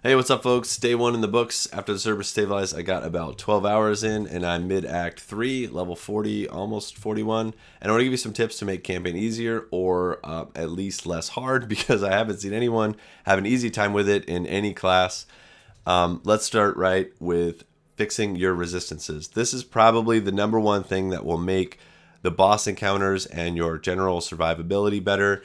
Hey, what's up, folks? Day 1 in the books. After the server stabilized, I got about 12 hours in, and I'm mid-act 3, level 40, almost 41. And I want to give you some tips to make campaign easier, or at least less hard, because I haven't seen anyone have an easy time with it in any class. Let's start right with fixing your resistances. This is probably the number one thing that will make the boss encounters and your general survivability better.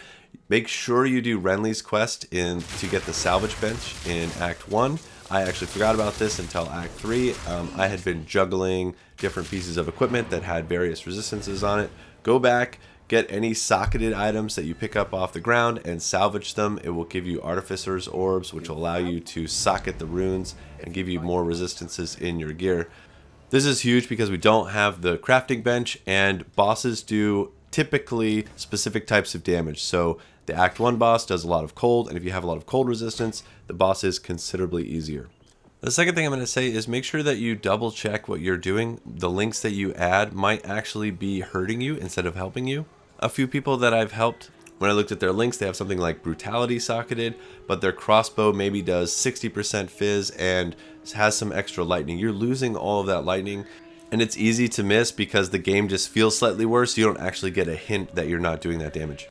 Make sure you do Renly's quest to get the salvage bench in Act 1. I actually forgot about this until Act 3. I had been juggling different pieces of equipment that had various resistances on it. Go back, get any socketed items that you pick up off the ground and salvage them. It will give you Artificer's Orbs, which will allow you to socket the runes and give you more resistances in your gear. This is huge because we don't have the crafting bench, and bosses do typically specific types of damage. So the Act 1 boss does a lot of cold, and if you have a lot of cold resistance, the boss is considerably easier. The second thing I'm going to say is make sure that you double check what you're doing. The links that you add might actually be hurting you instead of helping you. A few people that I've helped, when I looked at their links, they have something like Brutality socketed, but their crossbow maybe does 60% fizz and has some extra lightning. You're losing all of that lightning, and it's easy to miss because the game just feels slightly worse. You don't actually get a hint that you're not doing that damage.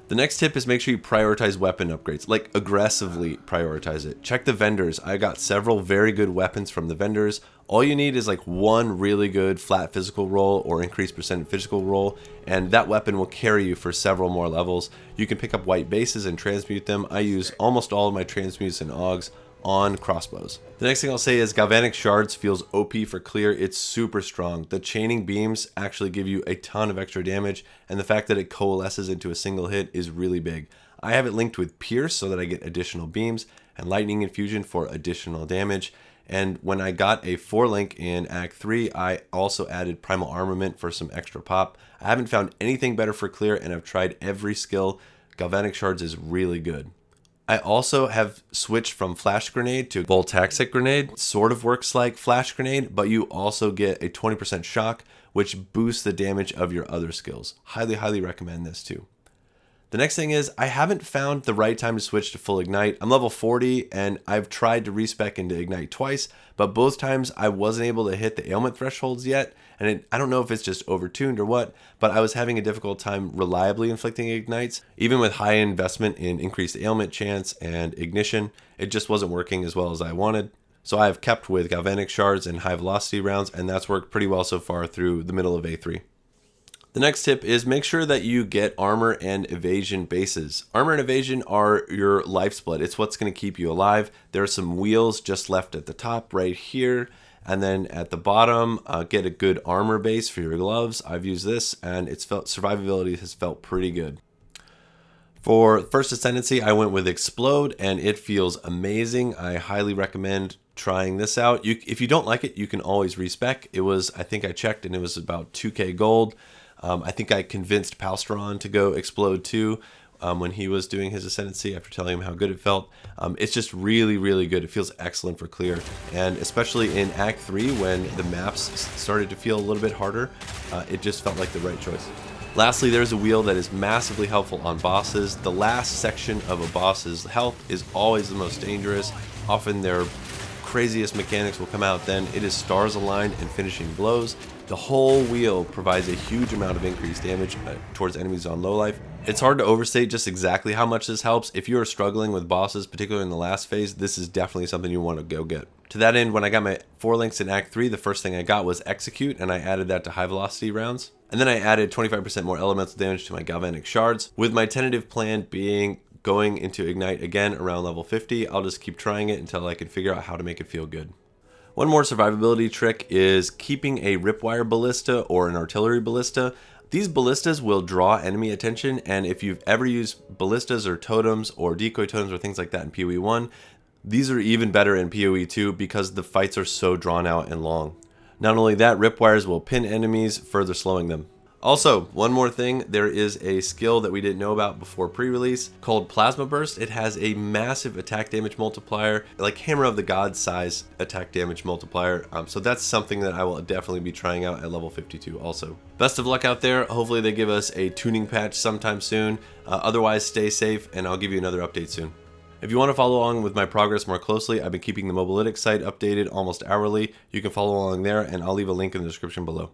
The next tip is make sure you prioritize weapon upgrades, like aggressively prioritize it. Check the vendors. I got several very good weapons from the vendors. All you need is like one really good flat physical roll or increased percent physical roll, and that weapon will carry you for several more levels. You can pick up white bases and transmute them. I use almost all of my transmutes and augs on crossbows. The next thing I'll say is Galvanic Shards feels OP for clear. It's super strong. The chaining beams actually give you a ton of extra damage, and the fact that it coalesces into a single hit is really big. I have it linked with Pierce so that I get additional beams, and Lightning Infusion for additional damage. And when I got a 4-link in Act 3, I also added Primal Armament for some extra pop. I haven't found anything better for clear, and I've tried every skill. Galvanic Shards is really good. I also have switched from Flash Grenade to Voltaxic Grenade. Sort of works like Flash Grenade, but you also get a 20% shock, which boosts the damage of your other skills. Highly, highly recommend this too. The next thing is, I haven't found the right time to switch to full ignite. I'm level 40 and I've tried to respec into ignite twice, but both times I wasn't able to hit the ailment thresholds yet. And I don't know if it's just overtuned or what, but I was having a difficult time reliably inflicting ignites. Even with high investment in increased ailment chance and ignition, it just wasn't working as well as I wanted. So I have kept with Galvanic Shards and high velocity rounds, and that's worked pretty well so far through the middle of A3. The next tip is make sure that you get armor and evasion bases. Armor and evasion are your lifeblood. It's what's going to keep you alive. There are some wheels just left at the top right here. And then at the bottom, get a good armor base for your gloves. I've used this and survivability has felt pretty good. For First Ascendancy, I went with Explode and it feels amazing. I highly recommend trying this out. If you don't like it, you can always respec. I think I checked and it was about 2k gold. I think I convinced Palstron to go Explode too when he was doing his Ascendancy after telling him how good it felt. It's just really, really good. It feels excellent for clear. And especially in Act 3 when the maps started to feel a little bit harder, it just felt like the right choice. Lastly, there's a wheel that is massively helpful on bosses. The last section of a boss's health is always the most dangerous. Often their craziest mechanics will come out then. It is stars aligned and finishing blows. The whole wheel provides a huge amount of increased damage towards enemies on low life. It's hard to overstate just exactly how much this helps. If you are struggling with bosses, particularly in the last phase, this is definitely something you want to go get. To that end, when I got my 4 links in Act 3, the first thing I got was Execute, and I added that to high velocity rounds. And then I added 25% more elemental damage to my Galvanic Shards, with my tentative plan being going into Ignite again around level 50. I'll just keep trying it until I can figure out how to make it feel good. One more survivability trick is keeping a ripwire ballista or an artillery ballista. These ballistas will draw enemy attention, and if you've ever used ballistas or totems or decoy totems or things like that in PoE 1, these are even better in PoE 2 because the fights are so drawn out and long. Not only that, ripwires will pin enemies, further slowing them. Also, one more thing, there is a skill that we didn't know about before pre-release called Plasma Burst. It has a massive attack damage multiplier, like Hammer of the Gods size attack damage multiplier. So that's something that I will definitely be trying out at level 52 also. Best of luck out there. Hopefully they give us a tuning patch sometime soon. Otherwise, stay safe and I'll give you another update soon. If you want to follow along with my progress more closely, I've been keeping the Mobalytics site updated almost hourly. You can follow along there, and I'll leave a link in the description below.